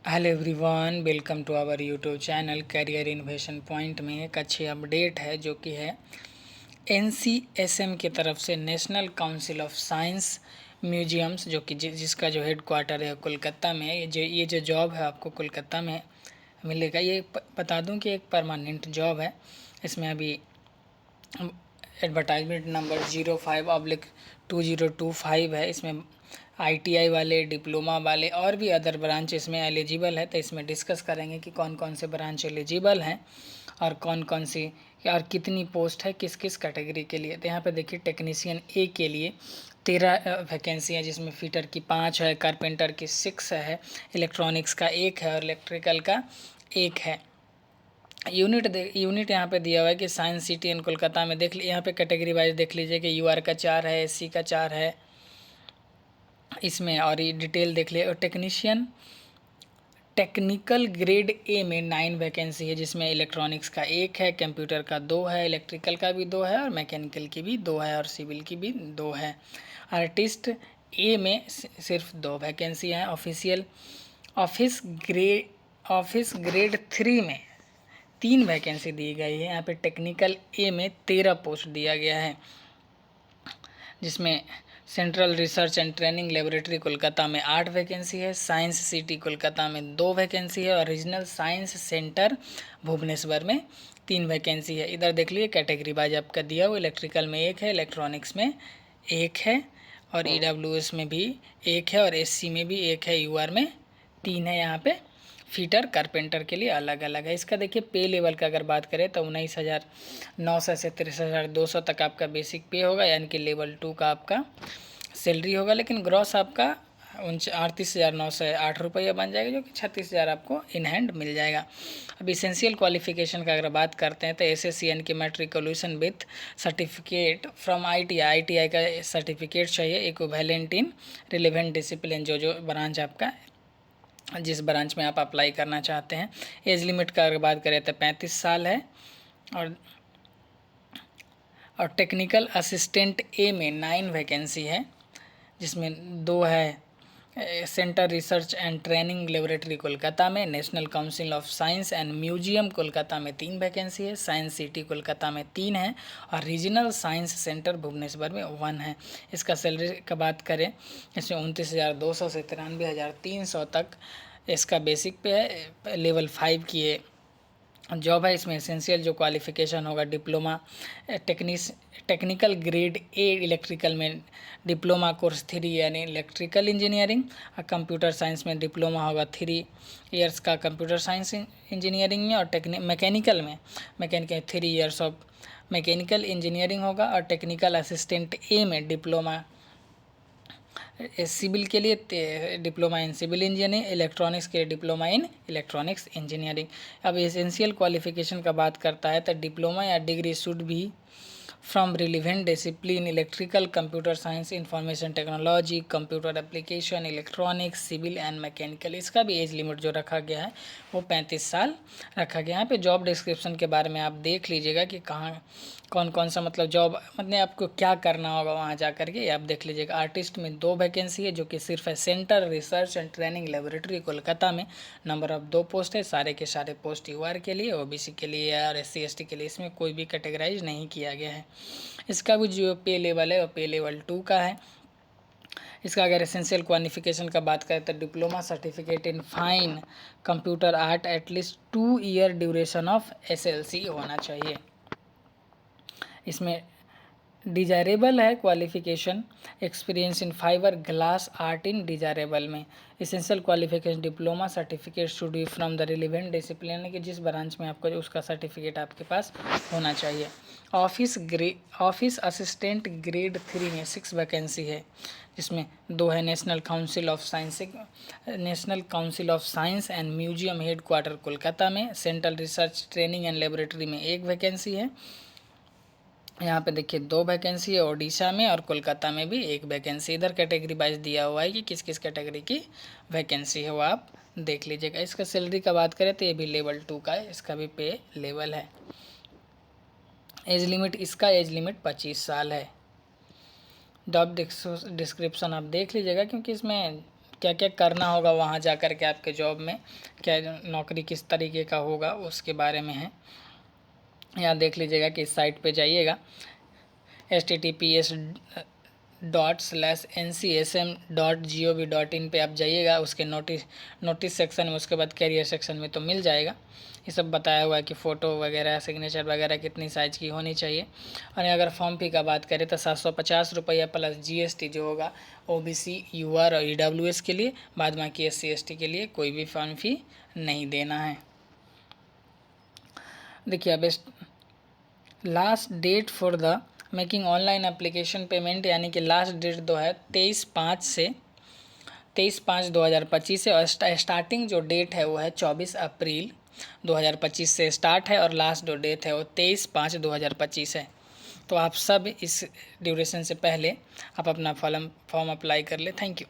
Hello everyone, welcome to our YouTube channel career innovation point में एक अच्छी update है जो कि है एनसीएसएम की तरफ से national council of science museums जो कि जिसका जो हेड क्वार्टर है कोलकाता में है। ये जो जॉब है आपको कोलकाता में मिलेगा। ये बता दूं कि एक परमानेंट जॉब है। इसमें अभी एडवर्टाइजमेंट नंबर 05/2025 है। इसमें आईटीआई वाले, डिप्लोमा वाले और भी अदर ब्रांच इसमें एलिजिबल है। तो इसमें डिस्कस करेंगे कि कौन कौन से ब्रांच एलिजिबल हैं और कौन कौन सी और कितनी पोस्ट है किस किस कैटेगरी के लिए। तो यहाँ पे देखिए टेक्नीशियन ए के लिए 13 वैकेंसी है, जिसमें फिटर की 5 है, कारपेंटर की 6 है, इलेक्ट्रॉनिक्स का 1 है और इलेक्ट्रिकल का 1 है। यूनिट यहाँ पे दिया हुआ है कि साइंस सिटी इन कोलकाता में देख ली। यहाँ पे कैटेगरी वाइज देख लीजिए कि यूआर का 4 है, एससी का 4 है इसमें, और ये डिटेल देख लिए। और टेक्निकल ग्रेड ए में 9 वैकेंसी है, जिसमें इलेक्ट्रॉनिक्स का 1 है, कंप्यूटर का 2 है, इलेक्ट्रिकल का भी 2 है और मैकेनिकल की भी 2 है और सिविल की भी 2 है। आर्टिस्ट ए में सिर्फ 2 वैकेंसी हैं। ऑफिस ग्रेड 3 में 3 वैकेंसी दी गई है। यहाँ पे टेक्निकल ए में 13 पोस्ट दिया गया है, जिसमें central research and training laboratory Kolkata में 8 वैकेंसी है, साइंस सिटी कोलकाता में 2 वैकेंसी है और रीजनल साइंस सेंटर भुवनेश्वर में 3 वैकेंसी है। इधर देख लीजिए कैटेगरी वाइज आपका दिया हुआ, इलेक्ट्रिकल में 1 है, इलेक्ट्रॉनिक्स में 1 है और ईडब्ल्यूएस में भी 1 है और एससी में भी 1 है, यूआर में 3 है। यहाँ पे फीटर कारपेंटर के लिए अलग अलग है। इसका देखिए पे लेवल का अगर बात करें तो 19,900 से 63,200 तक आपका बेसिक पे होगा, यानी कि लेवल 2 का आपका सैलरी होगा। लेकिन ग्रॉस आपका 38,908 रुपया बन जाएगा, जो कि 36,000 आपको इन हैंड मिल जाएगा। अब इसेंशियल क्वालिफिकेशन का अगर बात करते हैं तो एसएससीएन की matriculation with certificate from ITI का सर्टिफिकेट चाहिए, इक्विवेलेंट इन रिलेवेंट डिसिप्लिन, जो ब्रांच आपका जिस ब्रांच में आप अप्लाई करना चाहते हैं। एज लिमिट का अगर बात करें तो 35 साल है। और टेक्निकल असिस्टेंट ए में 9 वैकेंसी है, जिसमें 2 है centre research and training laboratory Kolkata में, national council of science and museum Kolkata में 3 वैकेंसी है, साइंस सिटी कोलकाता में 3 है और रीजनल साइंस सेंटर भुवनेश्वर में 1 है। इसका सैलरी का बात करें, इसमें 29,200 से 93,300 तक इसका बेसिक पे है। लेवल 5 की ये जॉब है। इसमें एसेंशियल जो क्वालिफ़िकेशन होगा diploma technical grade A electrical में डिप्लोमा कोर्स 3 यानी इलेक्ट्रिकल इंजीनियरिंग, और कंप्यूटर साइंस में डिप्लोमा होगा 3 इयर्स का कंप्यूटर साइंस इंजीनियरिंग में, और mechanical 3 years of mechanical engineering होगा। और टेक्निकल असिस्टेंट ए में डिप्लोमा सिविल के लिए diploma in civil engineering, electronics के लिए डिप्लोमा इन इलेक्ट्रॉनिक्स इंजीनियरिंग। अब एसेंशियल क्वालिफिकेशन का बात करता है तो डिप्लोमा या डिग्री शुड भी from relevant discipline electrical, computer science, information technology, computer application, electronics, civil and mechanical. इसका भी एज लिमिट जो रखा गया है वो 35 साल रखा गया है। यहाँ पे जॉब डिस्क्रिप्शन के बारे में आप देख लीजिएगा कि कहाँ कौन कौन सा मतलब जॉब मतलब आपको क्या करना होगा वहाँ जा करके आप देख लीजिएगा। आर्टिस्ट में 2 वैकेंसी है, जो कि सिर्फ है centre research and training laboratory Kolkata में। नंबर ऑफ 2 पोस्ट है, सारे के सारे पोस्ट यूआर के लिए, ओबीसी के लिए और एससी एसटी के लिए। इसमें कोई भी कैटेगराइज नहीं किया गया है। इसका भी जो पे लेवल है वो पे लेवल 2 का है। इसका अगर एसेंशियल क्वालिफिकेशन का बात करें तो diploma certificate in fine computer art at least 2 year duration of SLC होना चाहिए। इसमें डिजायरेबल है qualification, experience in fibre glass art in desirable में। Essential qualification diploma certificate should be from the relevant discipline, कि जिस ब्रांच में आपका उसका सर्टिफिकेट आपके पास होना चाहिए। ऑफिस असिस्टेंट ग्रेड 3 में 6 वैकेंसी है, जिसमें 2 है national council of science and museum head quarter Kolkata में, central research training and laboratory में 1 वैकेंसी है। यहाँ पे देखिए 2 वैकेंसी है ओडिशा में और कोलकाता में भी 1 वैकेंसी। इधर कैटेगरी वाइज दिया हुआ है कि किस किस कैटेगरी की वैकेंसी है वो आप देख लीजिएगा। इसका सैलरी का बात करें तो ये भी लेवल 2 का है, इसका भी पे लेवल है। एज लिमिट, इसका एज लिमिट 25 साल है। जॉब डिस्क्रिप्शन आप देख लीजिएगा, क्योंकि इसमें क्या क्या करना होगा वहाँ जा कर के आपके जॉब में, क्या नौकरी किस तरीके का होगा उसके बारे में है। यहाँ देख लीजिएगा कि इस साइट पे जाइएगा https://ncsm.gov.in पे आप जाइएगा, उसके नोटिस सेक्शन में, उसके बाद कैरियर सेक्शन में तो मिल जाएगा। ये सब बताया हुआ है कि फ़ोटो वगैरह, सिग्नेचर वगैरह कितनी साइज़ की होनी चाहिए। और अगर फॉर्म फी का बात करें तो 750 रुपया प्लस GST जो होगा OBC, UR और EWS के लिए, बाद बाकी SC ST के लिए कोई भी फॉर्म फी नहीं देना है। देखिए अब last date for the making online application payment, यानी कि लास्ट डेट जो है 23/5/2025 है, और स्टार्टिंग जो डेट है वो है 24 अप्रैल 2025 से स्टार्ट है, और लास्ट जो डेट है वो 23/5/2025 है। तो आप सब इस ड्यूरेशन से पहले आप अपना फॉर्म अप्लाई कर ले। Thank you.